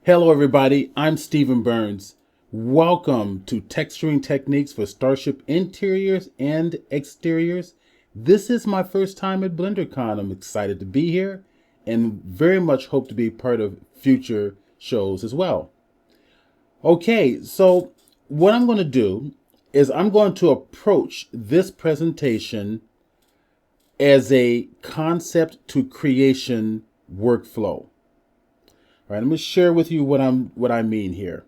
Hello everybody, I'm Stephen Burns. Welcome to Texturing Techniques for Starship Interiors and Exteriors. This is my first time at BlenderCon. I'm excited to be here and very much hope to be part of future shows as well. Okay, so what I'm going to do is I'm going to approach this presentation as a concept to creation workflow. All right, I'm going to share with you what I mean here.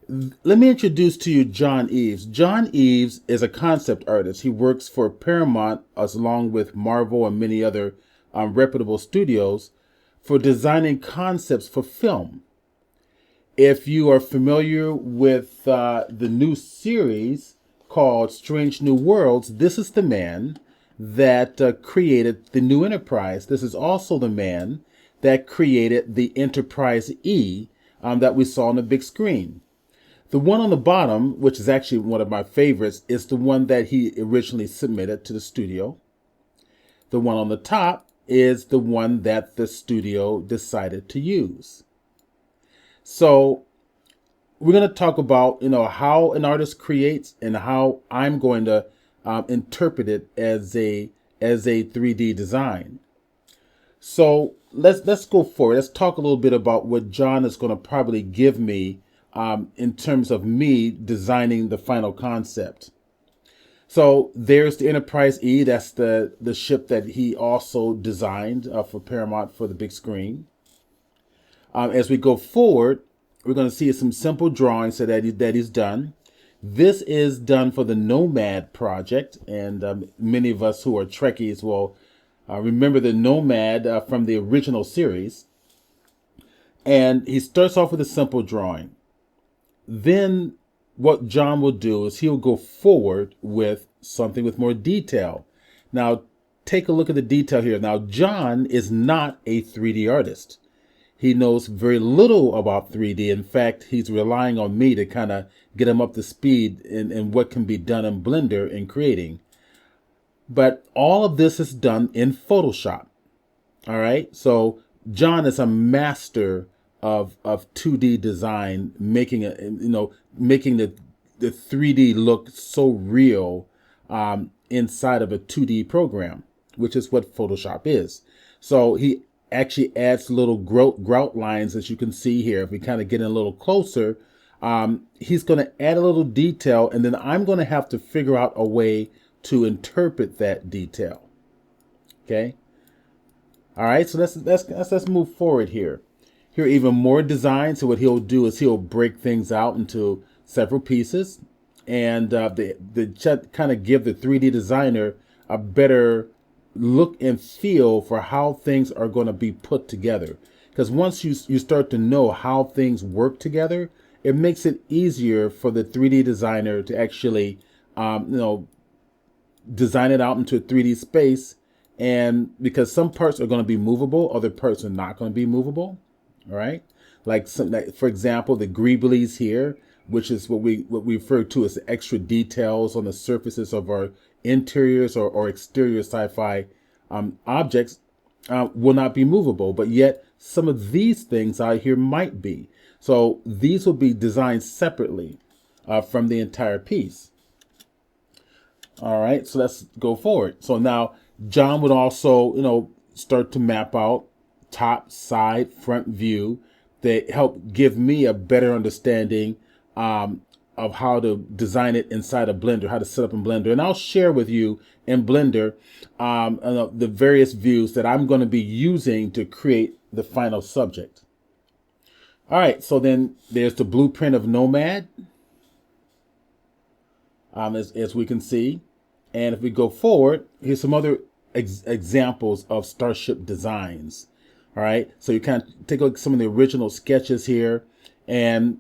Let me introduce to you John Eves. John Eves is a concept artist. He works for Paramount along with Marvel and many other reputable studios for designing concepts for film. If you are familiar with the new series called Strange New Worlds, this is the man that created the new Enterprise. This is also the man that created the Enterprise E that we saw on the big screen. The one on the bottom, which is actually one of my favorites, is the one that he originally submitted to the studio. The one on the top is the one that the studio decided to use. So we're going to talk about, how an artist creates and how I'm going to interpret it as a 3D design. So let's go forward. Let's talk a little bit about what John is going to probably give me in terms of me designing the final concept. So there's the Enterprise E. That's the ship that he also designed for Paramount for the big screen. As we go forward, we're going to see some simple drawings that he's done. This is done for the Nomad project, and many of us who are Trekkies will remember the Nomad from the original series. And he starts off with a simple drawing. Then what John will do is he'll go forward with something with more detail. Now, take a look at the detail here. Now, John is not a 3D artist. He knows very little about 3D. In fact, he's relying on me to kind of get him up to speed in what can be done in Blender in creating. But all of this is done in Photoshop. All right. So John is a master of 2D design, making the 3D look so real inside of a 2D program, which is what Photoshop is. So he actually adds little grout lines, as you can see here. If we kind of get in a little closer, he's going to add a little detail, and then I'm going to have to figure out a way to interpret that detail. Okay. All right. So let's move forward here. Here are even more designs. So what he'll do is he'll break things out into several pieces, and the kind of give the 3D designer a better look and feel for how things are going to be put together. Because once you start to know how things work together, it makes it easier for the 3D designer to actually, design it out into a 3D space. And because some parts are going to be movable, other parts are not going to be movable. All right. Like for example, the greeblies here, which is what we refer to as the extra details on the surfaces of our interiors or exterior sci-fi objects will not be movable. But yet some of these things out here might be. So these will be designed separately from the entire piece. All right, so let's go forward. So now John would also, start to map out top, side, front view that help give me a better understanding of how to design it inside of Blender, how to set up in Blender. And I'll share with you in Blender the various views that I'm going to be using to create the final subject. All right, so then there's the blueprint of Nomad. As we can see. And if we go forward, here's some other examples of Starship designs. All right. So you kind of take a look at some of the original sketches here. And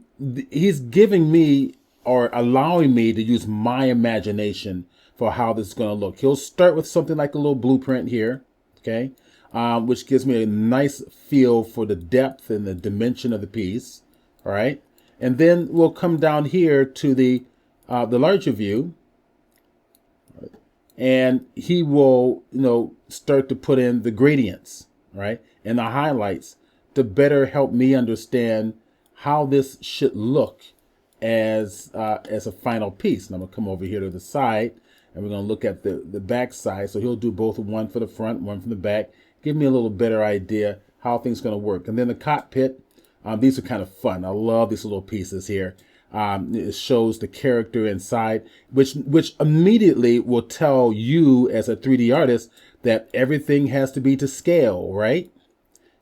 he's giving me or allowing me to use my imagination for how this is going to look. He'll start with something like a little blueprint here. Okay. Which gives me a nice feel for the depth and the dimension of the piece. All right. And then we'll come down here to the larger view, and he will, start to put in the gradients, right, and the highlights to better help me understand how this should look as a final piece. And I'm gonna come over here to the side, and we're gonna look at the back side. So he'll do both, one for the front, one from the back. Give me a little better idea how things gonna work. And then the cockpit. These are kind of fun. I love these little pieces here. It shows the character inside, which immediately will tell you as a 3D artist that everything has to be to scale, right?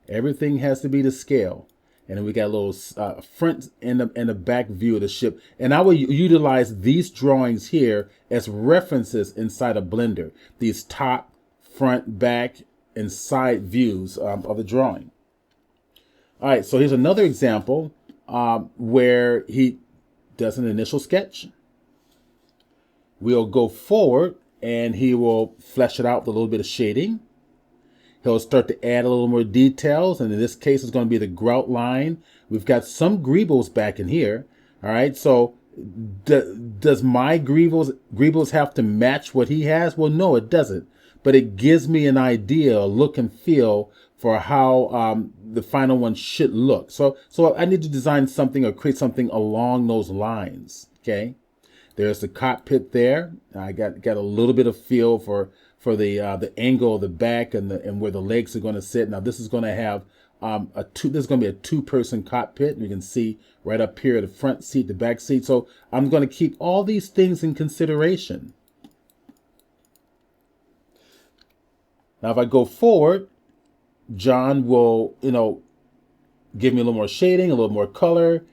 Everything has to be to scale. And then we got a little front and the back view of the ship. And I will utilize these drawings here as references inside of Blender. These top, front, back, and side views of the drawing. All right, so here's another example where he does an initial sketch. We'll go forward and he will flesh it out with a little bit of shading. He'll start to add a little more details, and in this case, it's going to be the grout line. We've got some greebles back in here. All right, so does my greebles have to match what he has? Well, no, it doesn't. But it gives me an idea, a look and feel for how the final one should look. So I need to design something or create something along those lines. Okay, there's the cockpit there. I got a little bit of feel for the angle of the back and where the legs are going to sit. Now this is going to have there's going to be a 2-person cockpit, and you can see right up here the front seat, the back seat. So I'm going to keep all these things in consideration. Now if I go forward, John will, give me a little more shading, a little more color.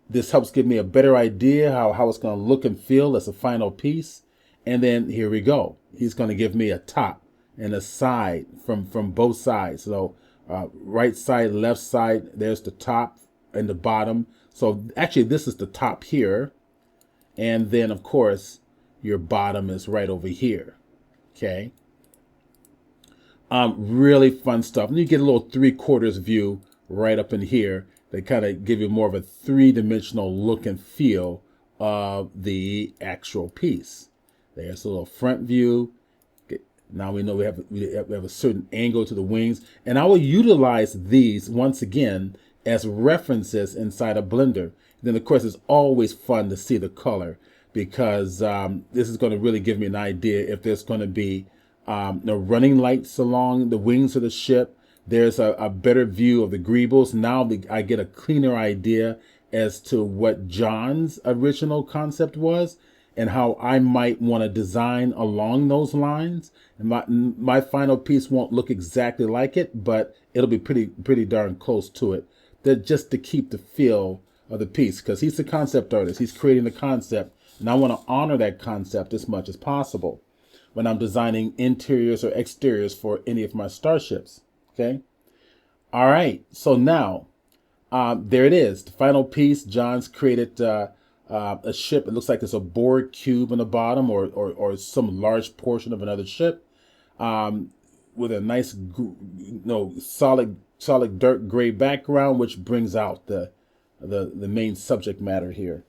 This helps give me a better idea how it's going to look and feel as a final piece. And then here we go. He's going to give me a top and a side from both sides. So right side, left side, there's the top and the bottom. So actually this is the top here. And then of course your bottom is right over here. Okay. Really fun stuff. And you get a little 3/4 view right up in here. They kind of give you more of a 3-dimensional look and feel of the actual piece. There's a little front view. Now we know we have a certain angle to the wings. And I will utilize these once again as references inside of Blender. Then of course it's always fun to see the color, because this is going to really give me an idea if there's going to be running lights along the wings of the ship. There's a better view of the greebles. Now I get a cleaner idea as to what John's original concept was and how I might want to design along those lines. And my final piece won't look exactly like it, but it'll be pretty darn close to it. That just to keep the feel of the piece, because he's the concept artist. He's creating the concept, and I want to honor that concept as much as possible when I'm designing interiors or exteriors for any of my starships. Okay. All right. So now, there it is. The final piece. John's created a ship. It looks like it's a board cube on the bottom, or some large portion of another ship, with a nice, solid dark gray background, which brings out the main subject matter here.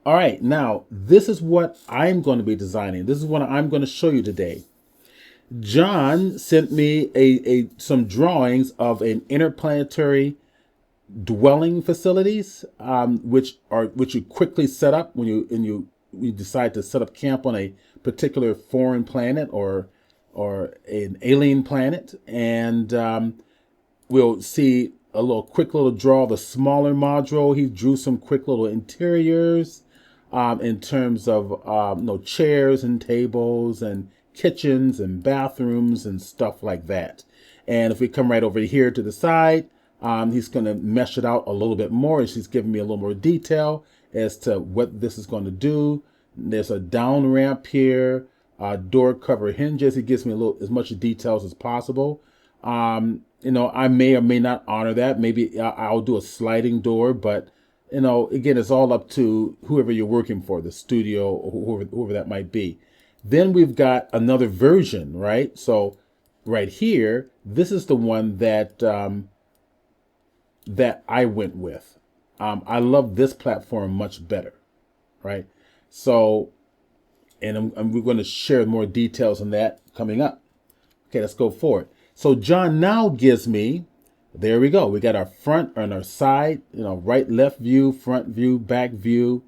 All right, now this is what I'm going to be designing. This is what I'm going to show you today. John sent me some drawings of an interplanetary dwelling facilities, which you quickly set up when you decide to set up camp on a particular foreign planet or an alien planet. And we'll see a quick little draw of the smaller module. He drew some quick little interiors in terms of chairs and tables and kitchens and bathrooms and stuff like that. And if we come right over here to the side, he's going to mesh it out a little bit more. She's giving me a little more detail as to what this is going to do. There's a down ramp here, door cover hinges. He gives me as much details as possible. I may or may not honor that. Maybe I'll do a sliding door, but again, it's all up to whoever you're working for, the studio or whoever that might be. Then we've got another version, right? So right here, this is the one that I went with. I love this platform much better, right? So, and we're going to share more details on that coming up. Okay, let's go forward. So John now gives me there we go. We got our front and our side, right, left view, front view, back view.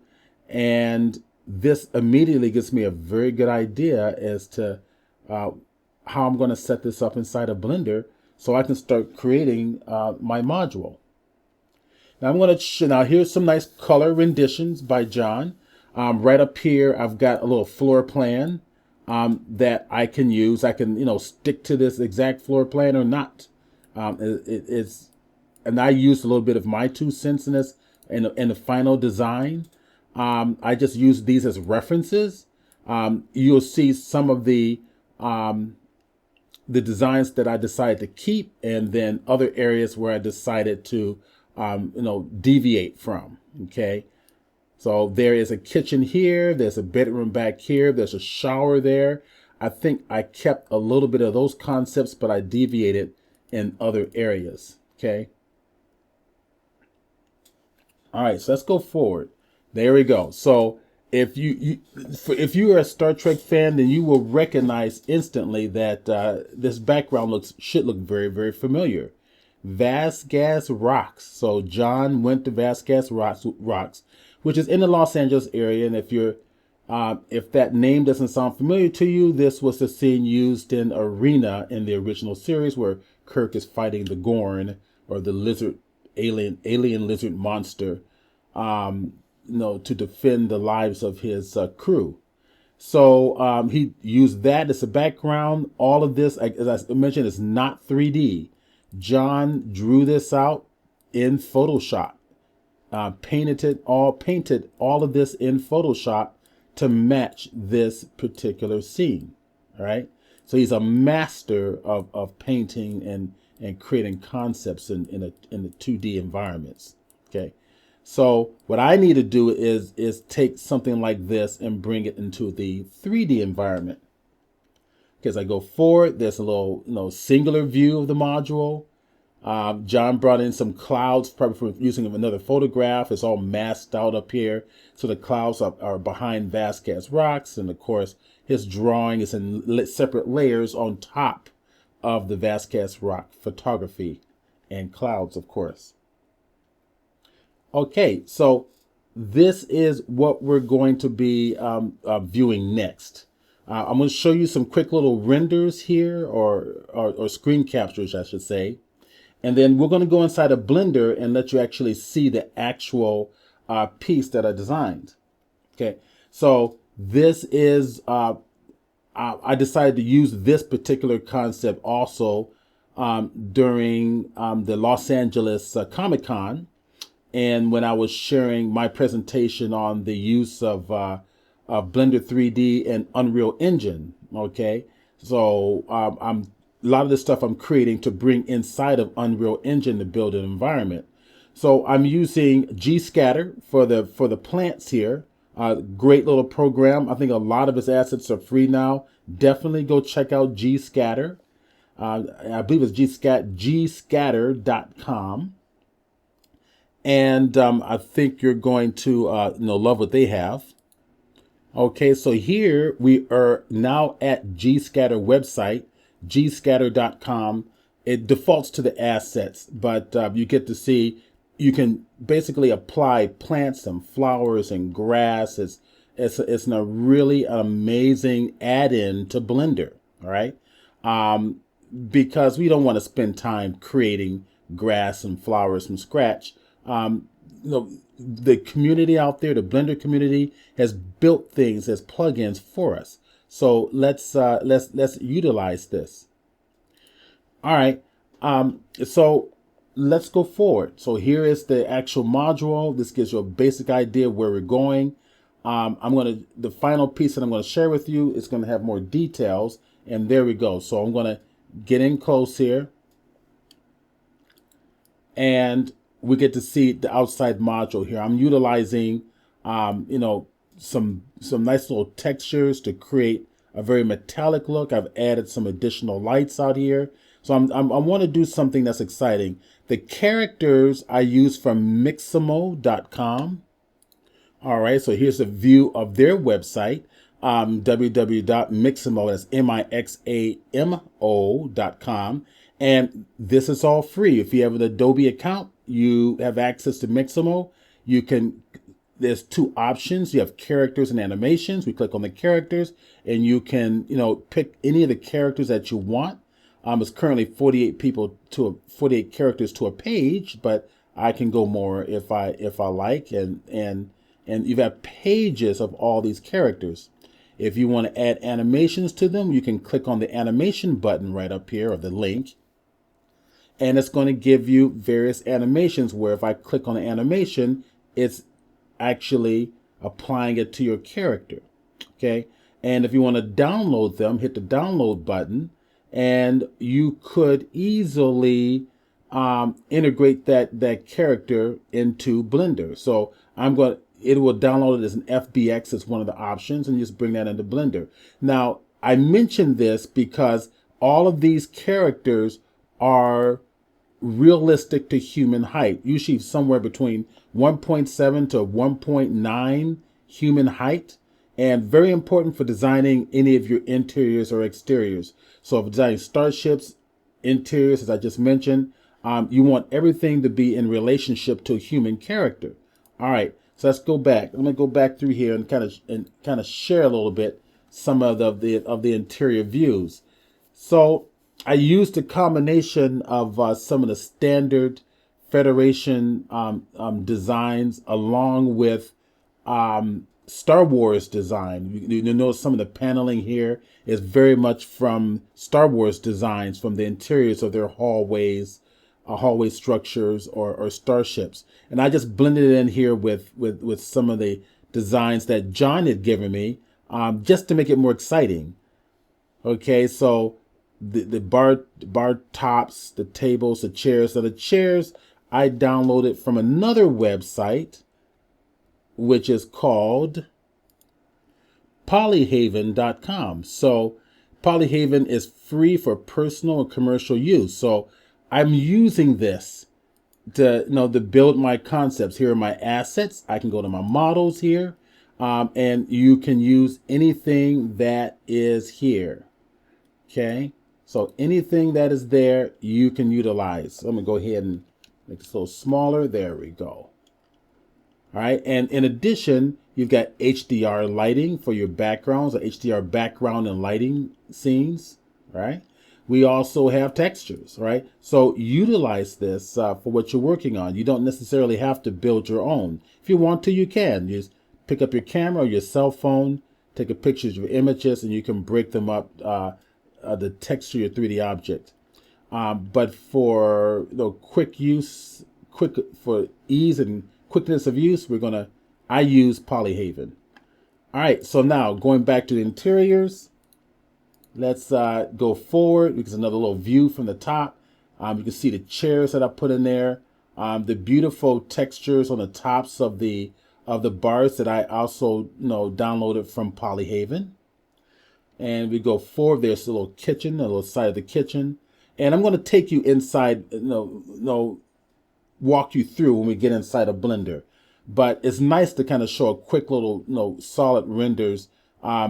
And this immediately gives me a very good idea as to uh, how I'm going to set this up inside of Blender so I can start creating my module. Now now here's some nice color renditions by John. Right up here, I've got a little floor plan that I can use. I can, stick to this exact floor plan or not. It's, and I used a little bit of my 2 cents in this in the final design. I just use these as references. You'll see some of the designs that I decided to keep, and then other areas where I decided to, deviate from. Okay. So there is a kitchen here. There's a bedroom back here. There's a shower there. I think I kept a little bit of those concepts, but I deviated in other areas. Okay. All right. So let's go forward. There we go. So if you are a Star Trek fan, then you will recognize instantly that this background should look very, very familiar. Vast Gas Rocks. So John went to Vast Gas Rocks, which is in the Los Angeles area. And if that name doesn't sound familiar to you, this was the scene used in Arena in the original series where Kirk is fighting the Gorn, or the alien lizard monster, to defend the lives of his crew. So he used that as a background. All of this, as I mentioned, is not 3D. John drew this out in Photoshop, painted all of this in Photoshop to match this particular scene. All right. So he's a master of painting and creating concepts in the 2D environments. Okay. So what I need to do is take something like this and bring it into the 3D environment. As I go forward, there's a little, singular view of the module. John brought in some clouds, probably from using another photograph. It's all masked out up here. So the clouds are behind Vast Gas Rocks. And of course, his drawing is in separate layers on top of the Vast Gas Rock photography and clouds, of course. Okay, so this is what we're going to be viewing next. I'm going to show you some quick little renders here, or screen captures, I should say. And then we're going to go inside of Blender and let you actually see the actual piece that I designed. Okay, so this is, I decided to use this particular concept also during the Los Angeles Comic-Con. And when I was sharing my presentation on the use of Blender 3D and Unreal Engine, okay? So a lot of the stuff I'm creating to bring inside of Unreal Engine to build an environment. So I'm using Gscatter for the plants here. Great little program. I think a lot of its assets are free now. Definitely go check out Gscatter. I believe it's gscatter.com. And I think you're going to love what they have. Okay, so here we are now at Gscatter website, gscatter.com. It defaults to the assets, but you get to see, you can basically apply plants and flowers and grass. It's a really amazing add-in to Blender, all right? Because we don't want to spend time creating grass and flowers from scratch. The community out there, the Blender community, has built things as plugins for us. So let's utilize this. All right. So let's go forward. So here is the actual module. This gives you a basic idea of where we're going. The final piece that I'm going to share with you is going to have more details. And there we go. So I'm going to get in close here. And we get to see the outside module here. I'm utilizing, some nice little textures to create a very metallic look. I've added some additional lights out here. So I want to do something that's exciting. The characters I use from Mixamo.com. All right, so here's a view of their website, www.mixamo, that's Mixamo.com. And this is all free. If you have an Adobe account, you have access to Mixamo. You can, there's two options. You have characters and animations. We click on the characters and you can, pick any of the characters that you want. It's currently 48 characters to a page, but I can go more if I like. And you've got pages of all these characters. If you want to add animations to them, you can click on the animation button right up here, or the link, and it's going to give you various animations where if I click on the animation, it's actually applying it to your character. Okay. And if you want to download them, hit the download button, and you could easily integrate that character into Blender. So it will download it as an FBX as one of the options, and just bring that into Blender. Now, I mentioned this because all of these characters are realistic to human height, usually somewhere between 1.7 to 1.9 human height, and very important for designing any of your interiors or exteriors. So for designing starships, interiors, as I just mentioned, you want everything to be in relationship to a human character. All right, so let's go back. I'm gonna go back through here and kind of share a little bit some of the interior views. So I used a combination of some of the standard Federation designs along with Star Wars design. You know, some of the paneling here is very much from Star Wars designs, from the interiors of their hallways, hallway structures, or starships. And I just blended it in here with some of the designs that John had given me, just to make it more exciting. Okay, so the bar tops, the tables, the chairs. So the chairs I downloaded from another website, which is called polyhaven.com. So Polyhaven is free for personal and commercial use. So I'm using this to build my concepts. Here are my assets. I can go to my models here, and you can use anything that is here. Okay, so anything that is there, you can utilize. So I'm gonna go ahead and make it a little smaller. There we go. All right, and in addition, you've got HDR lighting for your backgrounds, or HDR background and lighting scenes, right? We also have textures, right? So utilize this for what you're working on. You don't necessarily have to build your own. If you want to, you can. You just pick up your camera or your cell phone, take a picture of your images, and you can break them up the texture your 3D object. But for quick use, for ease and quickness of use, I use Polyhaven. All right, so now going back to the interiors, let's go forward because another little view from the top. You can see the chairs that I put in there, the beautiful textures on the tops of the bars that I also downloaded from Polyhaven. And we go forward. There's a little kitchen, a little side of the kitchen, and I'm going to take you inside. Walk you through when we get inside a Blender. But it's nice to kind of show a quick little solid renders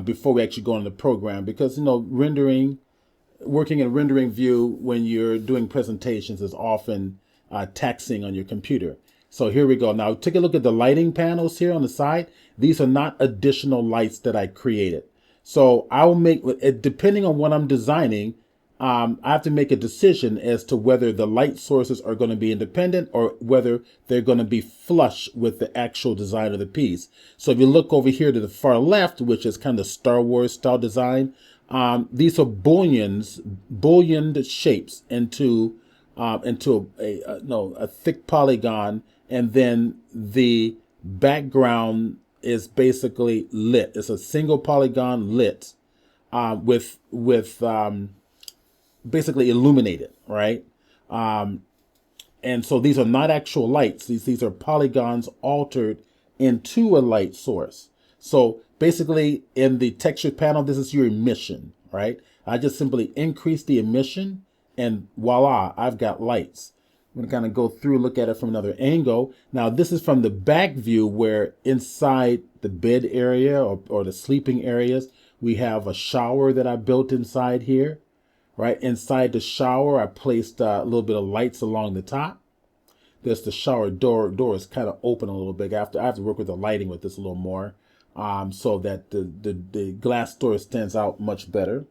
before we actually go into the program, because working in rendering view when you're doing presentations is often taxing on your computer. So here we go. Now take a look at the lighting panels here on the side. These are not additional lights that I created. So I'll make, depending on what I'm designing, I have to make a decision as to whether the light sources are going to be independent or whether they're going to be flush with the actual design of the piece. So if you look over here to the far left, which is kind of Star Wars style design, these are bullioned shapes into a thick polygon, and then the background is basically lit. It's a single polygon lit with basically illuminated, right? And so these are not actual lights. These are polygons altered into a light source. So basically in the texture panel, this is your emission, right? I just simply increase the emission and voila, I've got lights. I'm going to kind of go through, look at it from another angle. Now, this is from the back view, where inside the bed area or the sleeping areas, we have a shower that I built inside here. right? Inside the shower, I placed a little bit of lights along the top. There's the shower door. Door is kind of open a little bit. I have to work with the lighting with this a little more, so that the glass door stands out much better.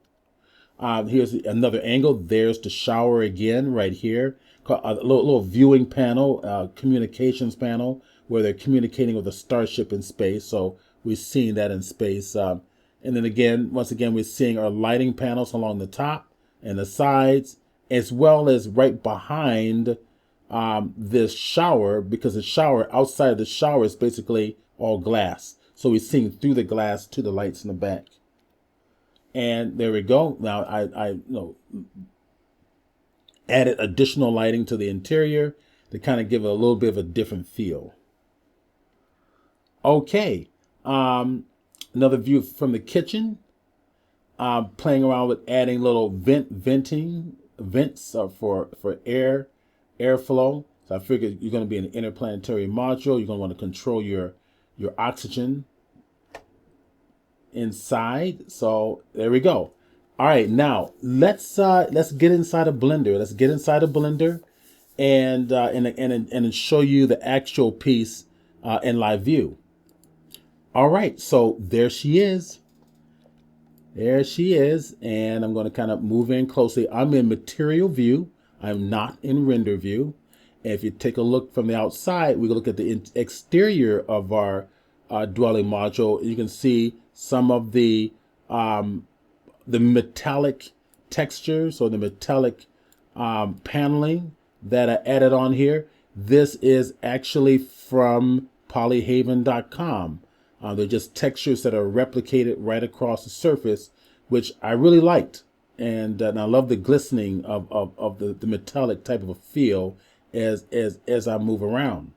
Here's another angle. There's the shower again right here. A little viewing panel, communications panel, where they're communicating with a starship in space. So we're seeing that in space. And then again, once again, we're seeing our lighting panels along the top and the sides, as well as right behind this shower, because the shower, outside of the shower, is basically all glass. So we're seeing through the glass to the lights in the back. And there we go. Now I added additional lighting to the interior to kind of give it a little bit of a different feel. Okay. Another view from the kitchen. Playing around with adding little vents for airflow. So I figured you're going to be an interplanetary module. You're going to want to control your oxygen inside. So there we go. All right, now let's get inside a Blender. Let's get inside a Blender and show you the actual piece in live view. All right, so there she is. There she is, and I'm going to kind of move in closely. I'm in material view. I'm not in render view. And if you take a look from the outside, we can look at the exterior of our dwelling module. You can see some of the metallic textures or the metallic paneling that I added on here. This is actually from polyhaven.com. They're just textures that are replicated right across the surface, which I really liked. And I love the glistening of the metallic type of a feel as I move around.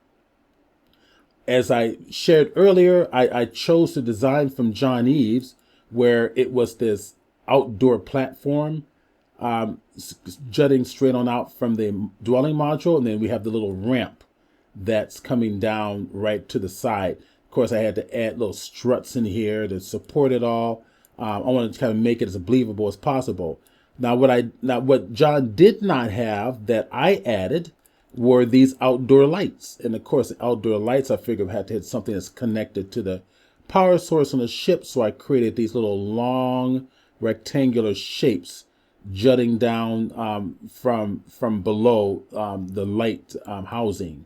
As I shared earlier, I chose the design from John Eves, where it was this outdoor platform jutting straight on out from the dwelling module. And then we have the little ramp that's coming down right to the side. Of course, I had to add little struts in here to support it all. I wanted to kind of make it as believable as possible. Now, what John did not have that I added were these outdoor lights. And of course, the outdoor lights, I figured I had to hit something that's connected to the power source on the ship. So I created these little long rectangular shapes jutting down from below the light housing,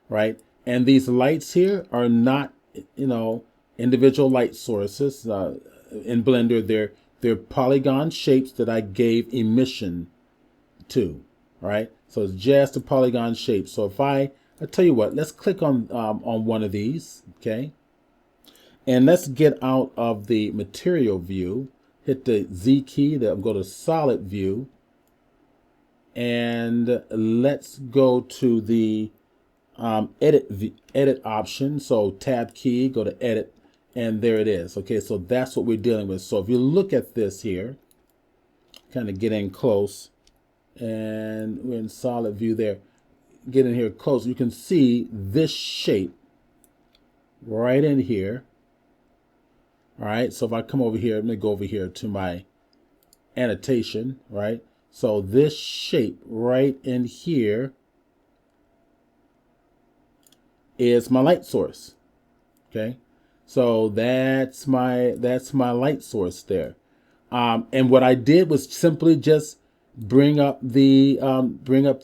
right? And these lights here are not, individual light sources. In Blender, they're polygon shapes that I gave emission to, right? So it's just a polygon shape. So if I tell you what, let's click on one of these, okay? And let's get out of the material view, hit the Z key, then go to solid view, and let's go to the edit option. So tab key, go to edit, and there it is. Okay, so that's what we're dealing with. So if you look at this here, kind of get in close, and we're in solid view there. Get in here close. You can see this shape right in here. All right, so if I come over here, let me go over here to my annotation, right? So this shape right in here is my light source. Okay, so that's my light source there. And what I did was simply just bring up the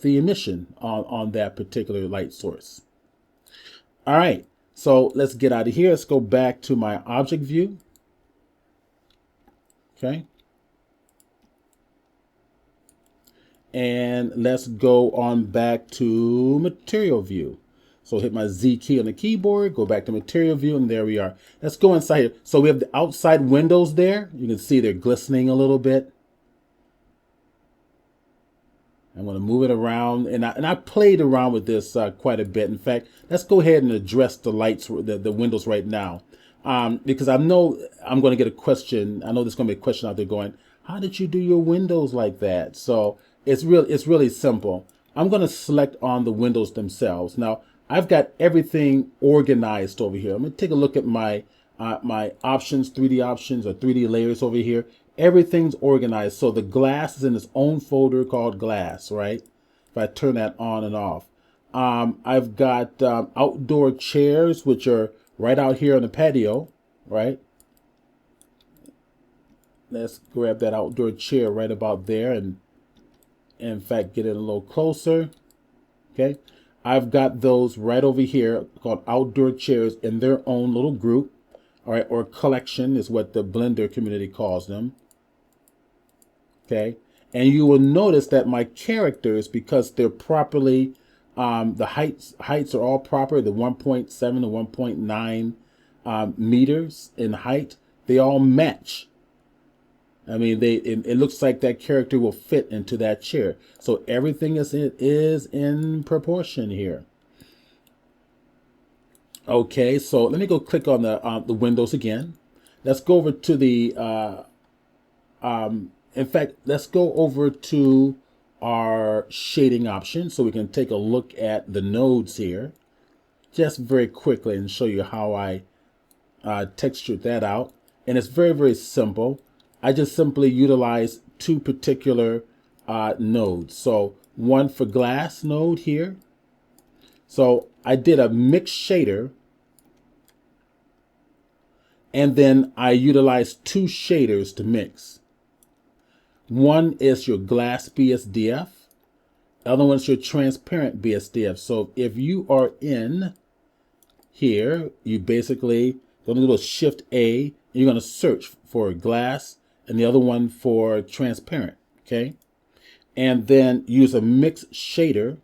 emission on that particular light source. All right, so let's get out of here. Let's go back to my object view. Okay. And let's go on back to material view. So hit my Z key on the keyboard, go back to material view, and there we are. Let's go inside here. So we have the outside windows there. You can see they're glistening a little bit. I'm going to move it around, and I played around with this quite a bit. In fact, let's go ahead and address the lights, the windows right now, because I know I'm going to get a question. I know there's going to be a question out there going, "How did you do your windows like that?" So it's really simple. I'm going to select on the windows themselves. Now I've got everything organized over here. I'm going to take a look at my my options, 3D options or 3D layers over here. everything's organized. So the glass is in its own folder called glass, right? If I turn that on and off. I've got outdoor chairs, which are right out here on the patio, right? Let's grab that outdoor chair right about there and in fact get it a little closer. Okay. I've got those right over here called outdoor chairs in their own little group. All right. Or collection is what the Blender community calls them. Okay. And you will notice that my characters, because they're properly, the heights are all proper, the 1.7 to 1.9 meters in height, they all match. I mean, it looks like that character will fit into that chair. So everything is in proportion here. Okay, so let me go click on the windows again. Let's go over to the, in fact, let's go over to our shading option so we can take a look at the nodes here just very quickly and show you how I textured that out. And it's very, very simple. I just simply utilize two particular nodes. So one for glass node here. So I did a mix shader, and then I utilized two shaders to mix. One is your glass BSDF. The other one is your transparent BSDF. So if you are in here, you basically going to do a Shift A. You're going to search for glass and the other one for transparent. Okay. And then use a mix shader,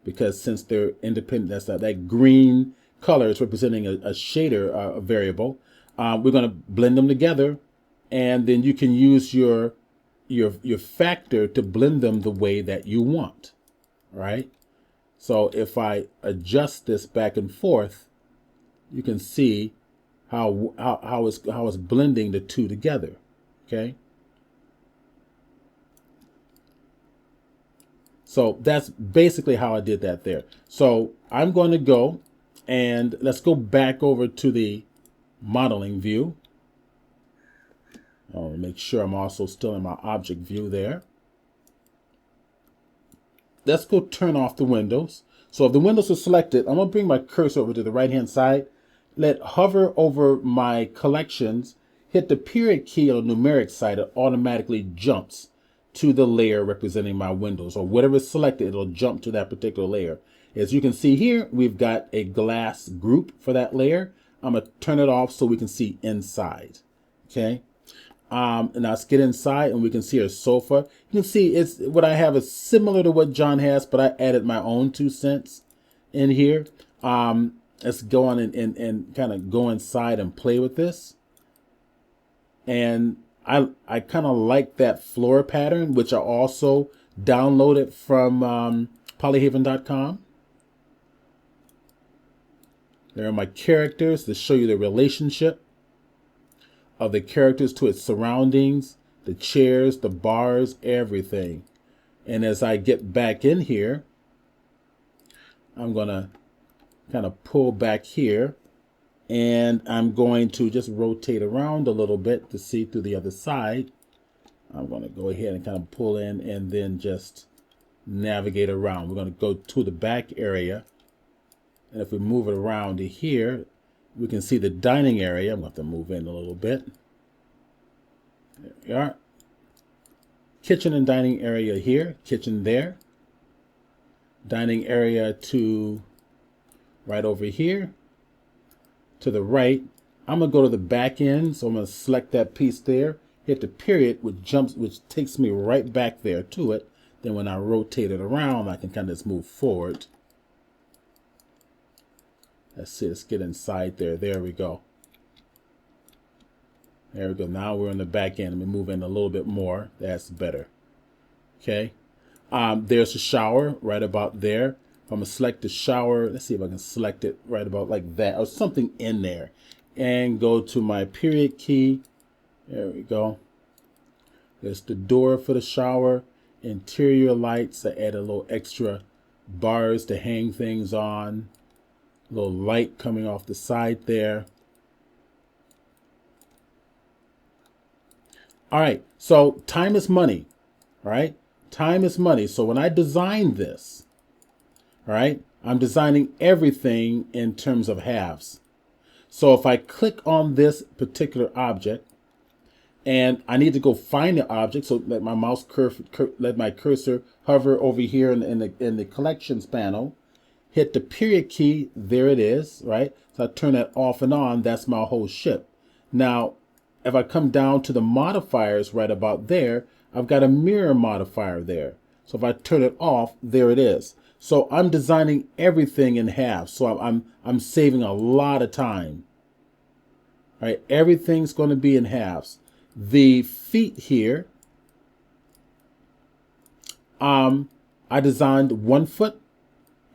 because since they're independent, that's that green color is representing a shader variable. We're going to blend them together, and then you can use your factor to blend them the way that you want. Right. So if I adjust this back and forth, you can see how it's blending the two together. Okay. So that's basically how I did that there. So I'm going to go and let's go back over to the modeling view. I'll make sure I'm also still in my object view there. Let's go turn off the windows. So if the windows are selected, I'm going to bring my cursor over to the right hand side. Let hover over my collections, hit the period key on the numeric side, it automatically jumps to the layer representing my windows, or whatever is selected, it'll jump to that particular layer. As you can see here, we've got a glass group for that layer. I'm going to turn it off so we can see inside. Okay. And now let's get inside and we can see a sofa. You can see it's what I have is similar to what John has, but I added my own 2 cents in here. Let's go on and kind of go inside and play with this. And I kind of like that floor pattern, which I also downloaded from polyhaven.com. There are my characters to show you the relationship of the characters to its surroundings, the chairs, the bars, everything. And as I get back in here, I'm going to kind of pull back here, and I'm going to just rotate around a little bit to see through the other side. I'm going to go ahead and kind of pull in and then just navigate around. We're going to go to the back area. And if we move it around to here, we can see the dining area. I'm going to have to move in a little bit. There we are. Kitchen and dining area here. Kitchen there. Dining area to right over here. To the right. I'm going to go to the back end. So I'm going to select that piece there. Hit the period, which takes me right back there to it. Then when I rotate it around, I can kind of just move forward. Let's see, let's get inside there. There we go. There we go. Now we're in the back end. Let me move in a little bit more. That's better. Okay. There's the shower right about there. I'm going to select the shower. Let's see if I can select it right about like that, or something in there. And go to my period key. There we go. There's the door for the shower. Interior lights. I add a little extra bars to hang things on. A little light coming off the side there. All right. So time is money. All right. Time is money. So when I design this, all right, I'm designing everything in terms of halves. So if I click on this particular object and I need to go find the object, so let my let my cursor hover over here in the collections panel, hit the period key, there it is, right? So I turn that off and on, that's my whole ship. Now, if I come down to the modifiers right about there, I've got a mirror modifier there. So if I turn it off, there it is. So I'm designing everything in half. So I'm saving a lot of time. All right, everything's going to be in halves. The feet here, I designed 1 foot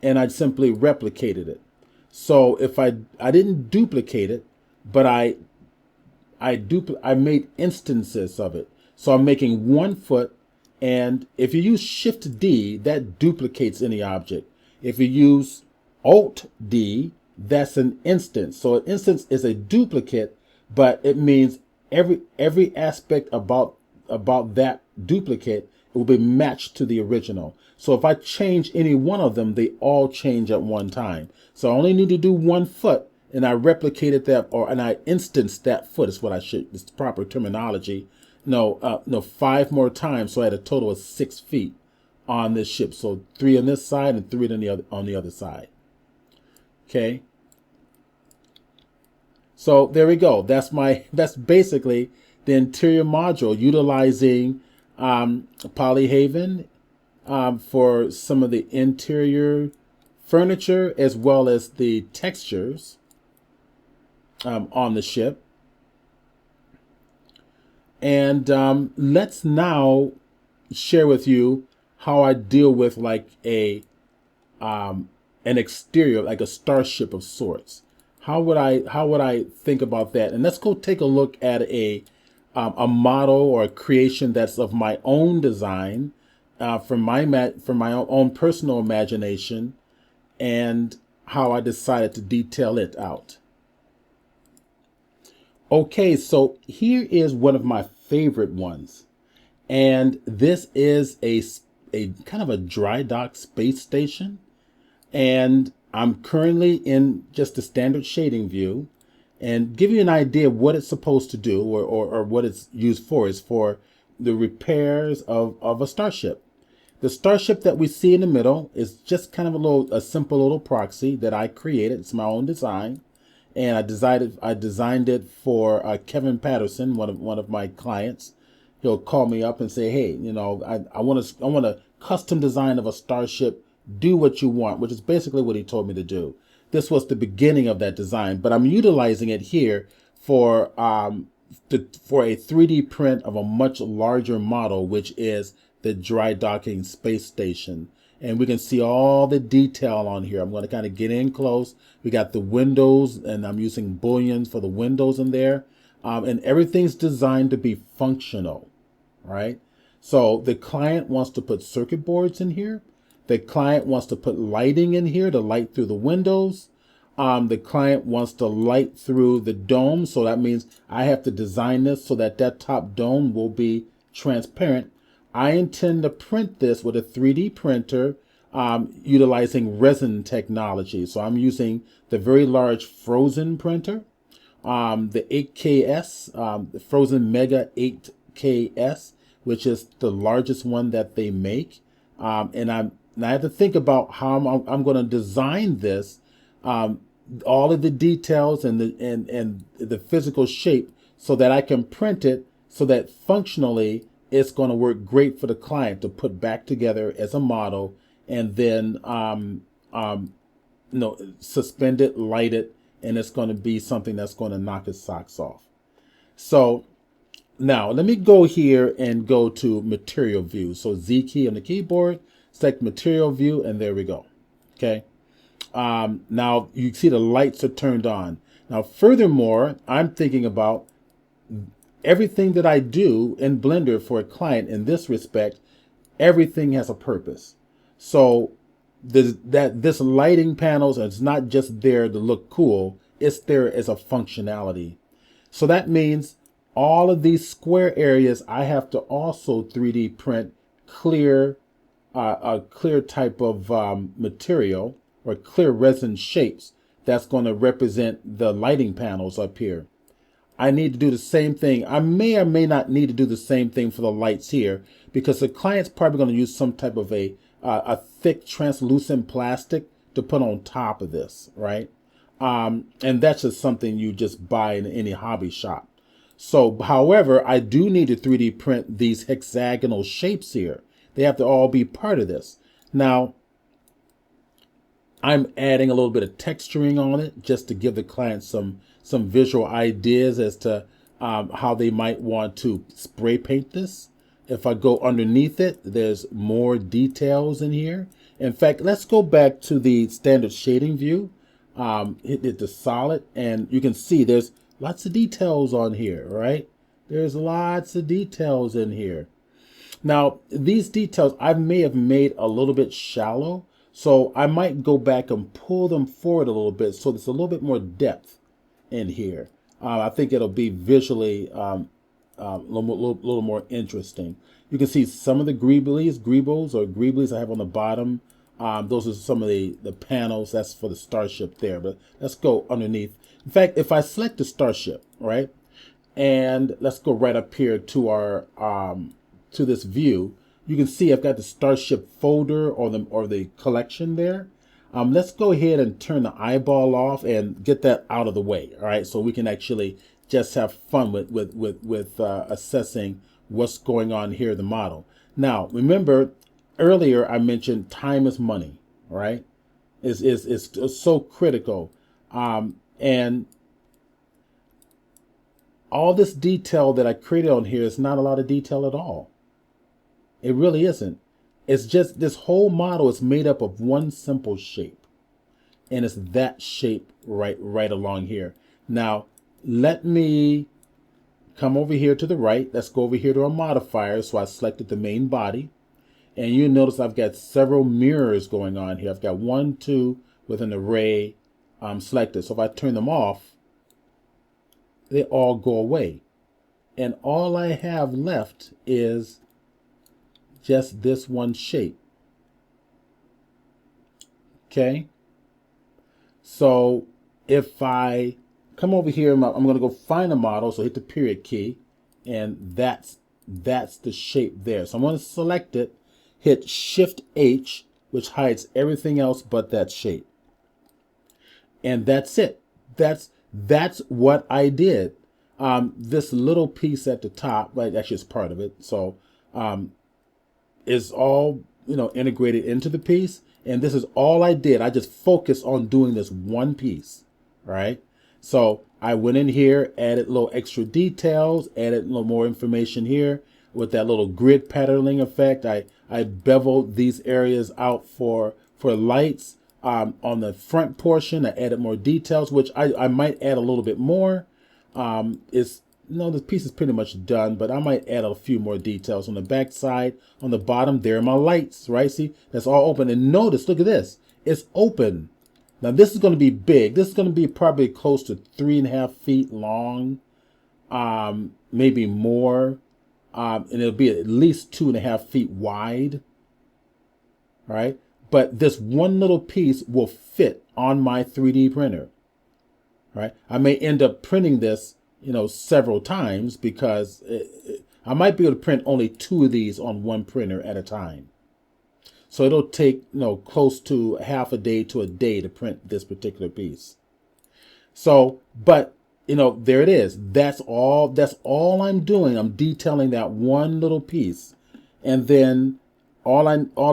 and I simply replicated it. So if I didn't duplicate it, but I made instances of it. So I'm making 1 foot, and if you use Shift D, that duplicates any object. If you use Alt D, that's an instance. So an instance is a duplicate, but it means every aspect about that duplicate will be matched to the original. So if I change any one of them, they all change at one time. So I only need to do 1 foot, and I replicated that, and I instanced that foot is what I should, it's the proper terminology. No, 5 more times. So I had a total of 6 feet on this ship. So 3 on this side and 3 on the other side. Okay. So there we go. That's basically the interior module utilizing Polyhaven for some of the interior furniture as well as the textures on the ship. And let's now share with you how I deal with like an exterior, like a starship of sorts. How would I think about that? And let's go take a look at a model or a creation that's of my own design, from my own personal imagination, and how I decided to detail it out. Okay, so here is one of my favorite ones, and this is a kind of a dry dock space station, and I'm currently in just the standard shading view, and give you an idea of what it's supposed to do, or what it's used for, is for the repairs of a starship. The starship that we see in the middle is just kind of a simple little proxy that I created. It's my own design, and I designed it for Kevin Patterson, one of my clients. He'll call me up and say, "Hey, I want a custom design of a starship. Do what you want," which is basically what he told me to do. This was the beginning of that design, but I'm utilizing it here for for a 3D print of a much larger model, which is the dry docking space station. And we can see all the detail on here. I'm going to kind of get in close. We got the windows, and I'm using booleans for the windows in there. And everything's designed to be functional, right? So the client wants to put circuit boards in here. The client wants to put lighting in here to light through the windows. The client wants to light through the dome. So that means I have to design this so that that top dome will be transparent. I intend to print this with a 3D printer utilizing resin technology. So I'm using the very large Frozen printer, the 8KS, the Frozen Mega 8KS, which is the largest one that they make. And I have to think about how I'm going to design this, all of the details and the physical shape, so that I can print it so that functionally it's going to work great for the client to put back together as a model, and then suspend it, light it, and it's going to be something that's going to knock his socks off. So now let me go here and go to material view. So Z key on the keyboard, select material view, and there we go. Okay. Now you see the lights are turned on. Now, furthermore, I'm thinking about everything that I do in Blender for a client in this respect. Everything has a purpose. So this lighting panels is not just there to look cool. It's there as a functionality. So that means All of these square areas, I have to also 3D print clear, a clear type of material or clear resin shapes that's going to represent the lighting panels up here. I need to do the same thing. I may or may not need to do the same thing for the lights here because the client's probably going to use some type of a thick translucent plastic to put on top of this, right? And that's just something you just buy in any hobby shop. So, however, I do need to 3D print these hexagonal shapes here. They have to all be part of this. Now, I'm adding a little bit of texturing on it just to give the client some visual ideas as to how they might want to spray paint this. If I go underneath it, there's more details in here. In fact, let's go back to the standard shading view. Hit the solid, and you can see there's lots of details on here, right? There's lots of details in here. Now, these details I may have made a little bit shallow, so I might go back and pull them forward a little bit so there's a little bit more depth in here. I think it'll be visually a little more interesting. You can see some of the greebles I have on the bottom. Those are some of the panels. That's for the Starship there, but let's go underneath. In fact, if I select the Starship, right, and let's go right up here to our to this view, you can see I've got the Starship folder or the collection there. Let's go ahead and turn the eyeball off and get that out of the way. All right, so we can actually just have fun with assessing what's going on here in the model. Now, remember earlier I mentioned time is money, right? Is so critical, and all this detail that I created on here is not a lot of detail at all. It really isn't. It's just this whole model is made up of one simple shape. And it's that shape right along here. Now, let me come over here to the right. Let's go over here to our modifiers. So I selected the main body. And you notice I've got several mirrors going on here. I've got 1, 2 with an array selected. So if I turn them off, they all go away. And all I have left is just this one shape. Okay. So if I come over here, I'm going to go find a model. So hit the period key, and that's the shape there. So I'm going to select it, hit Shift H, which hides everything else but that shape. And that's it. That's what I did. This little piece at the top, right? Actually, it's part of it. So is all integrated into the piece, and this is all I did. I just focused on doing this one piece, right? So I went in here, added little extra details, added a little more information here with that little grid patterning effect. I beveled these areas out for lights. On the front portion, I added more details, which I might add a little bit more. The piece is pretty much done, but I might add a few more details on the back side. On the bottom, there are my lights, right? See, that's all open. And notice, look at this. It's open. Now, this is going to be big. This is going to be probably close to 3.5 feet long, maybe more. And it'll be at least 2.5 feet wide, all right? But this one little piece will fit on my 3D printer, right? I may end up printing this several times because I might be able to print only 2 of these on one printer at a time. So it'll take, close to half a day to a day to print this particular piece. So, but, there it is. That's all I'm doing. I'm detailing that one little piece. And then all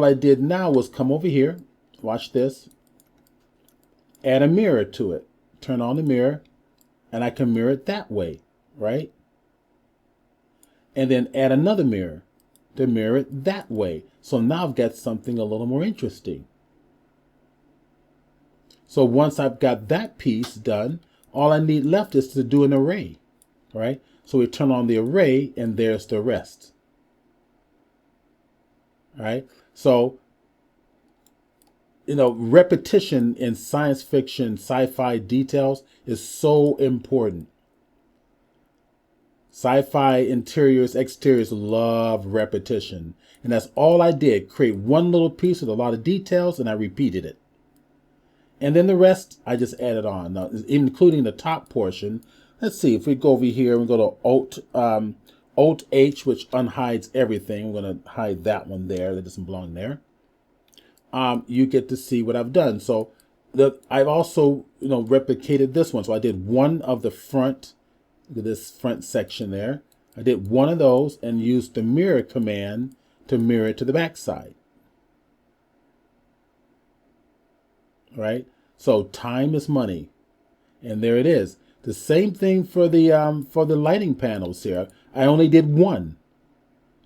I did now was come over here, watch this, add a mirror to it, turn on the mirror, and I can mirror it that way, right? And then add another mirror to mirror it that way. So now I've got something a little more interesting. So once I've got that piece done, all I need left is to do an array, right? So we turn on the array, and there's the rest. All right? So, repetition in science fiction, sci-fi details is so important. Sci-fi interiors, exteriors love repetition. And that's all I did. Create one little piece with a lot of details, and I repeated it. And then the rest, I just added on, now, including the top portion. Let's see, if we go over here and go to Alt H, which unhides everything. We're going to hide that one there. That doesn't belong there. You get to see what I've done. So I've also, replicated this one. So I did one of the front, look at this front section there. I did one of those and used the mirror command to mirror it to the back side. Right? So time is money. And there it is. The same thing for the lighting panels here. I only did one.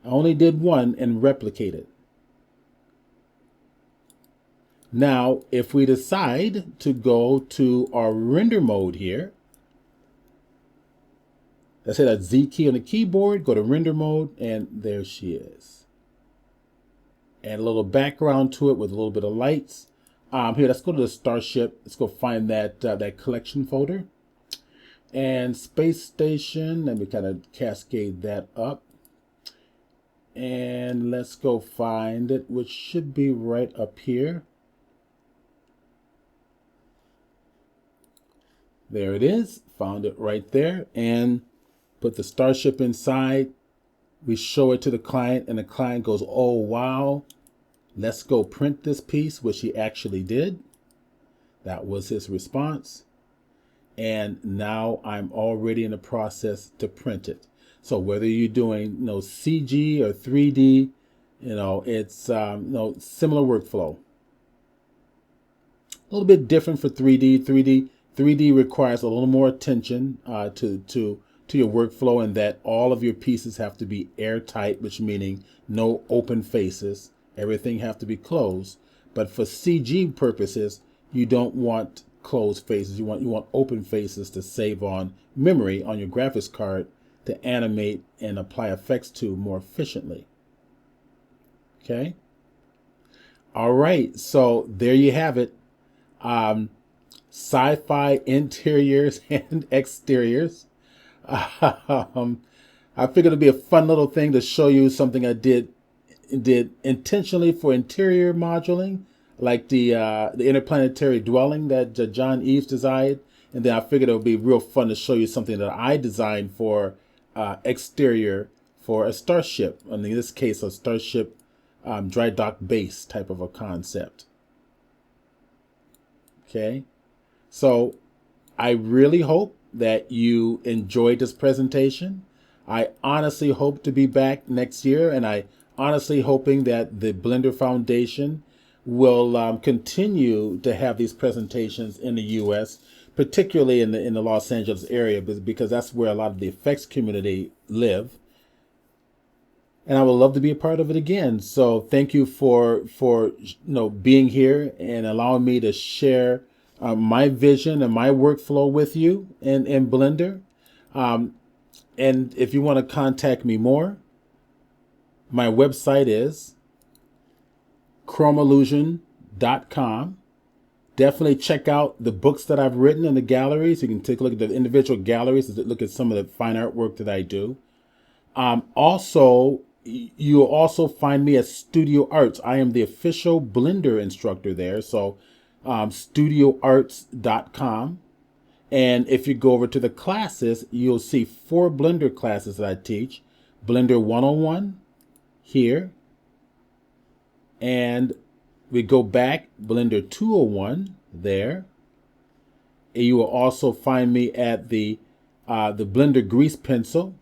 And replicated. Now, if we decide to go to our render mode here, let's hit that Z key on the keyboard, go to render mode, and there she is. Add a little background to it with a little bit of lights. Here, let's go to the Starship. Let's go find that collection folder. And Space Station, let me kind of cascade that up. And let's go find it, which should be right up here. There it is. Found it right there. And put the Starship inside. We show it to the client, and the client goes, oh, wow. Let's go print this piece, which he actually did. That was his response. And now I'm already in the process to print it. So whether you're doing CG or 3D, it's similar workflow. A little bit different for 3D. 3D requires a little more attention to your workflow, and that all of your pieces have to be airtight, which meaning no open faces. Everything have to be closed. But for CG purposes, you don't want closed faces. You want open faces to save on memory on your graphics card to animate and apply effects to more efficiently. Okay. All right. So there you have it. Sci-fi interiors and exteriors. I figured it'd be a fun little thing to show you something I did intentionally for interior moduling, like the interplanetary dwelling that John Eves designed. And then I figured it would be real fun to show you something that I designed for exterior for a Starship. In this case, a Starship dry dock base type of a concept. Okay. So I really hope that you enjoyed this presentation. I honestly hope to be back next year, and I honestly hoping that the Blender Foundation will continue to have these presentations in the U.S., particularly in the Los Angeles area, because that's where a lot of the effects community live. And I would love to be a part of it again. So thank you for being here and allowing me to share my vision and my workflow with you in Blender. And if you want to contact me more, my website is chromeillusion.com. Definitely check out the books that I've written in the galleries. You can take a look at the individual galleries to look at some of the fine artwork that I do. Also, you'll also find me at Studio Arts. I am the official Blender instructor there. So studioarts.com. And if you go over to the classes, you'll see 4 Blender classes that I teach. Blender 101 here. And we go back, Blender 201 there. And you will also find me at the Blender Grease Pencil.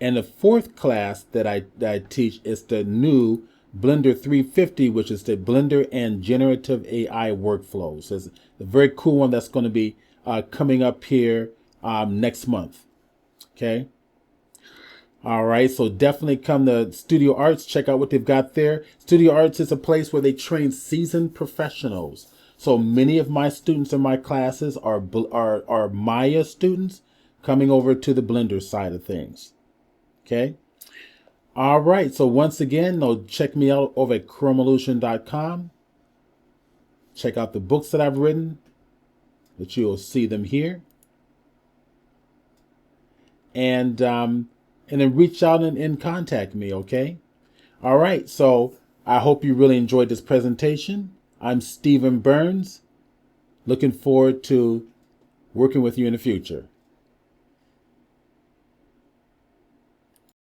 And the 4th class that I teach is the new Blender 350, which is the Blender and Generative AI workflows. It's a very cool one that's going to be coming up here next month. Okay. All right. So definitely come to Studio Arts. Check out what they've got there. Studio Arts is a place where they train seasoned professionals. So many of my students in my classes are Maya students coming over to the Blender side of things. Okay. All right. So once again, check me out over at chromeillusion.com. Check out the books that I've written, which you'll see them here. and then reach out and contact me. Okay. All right. So I hope you really enjoyed this presentation. I'm Stephen Burns. Looking forward to working with you in the future.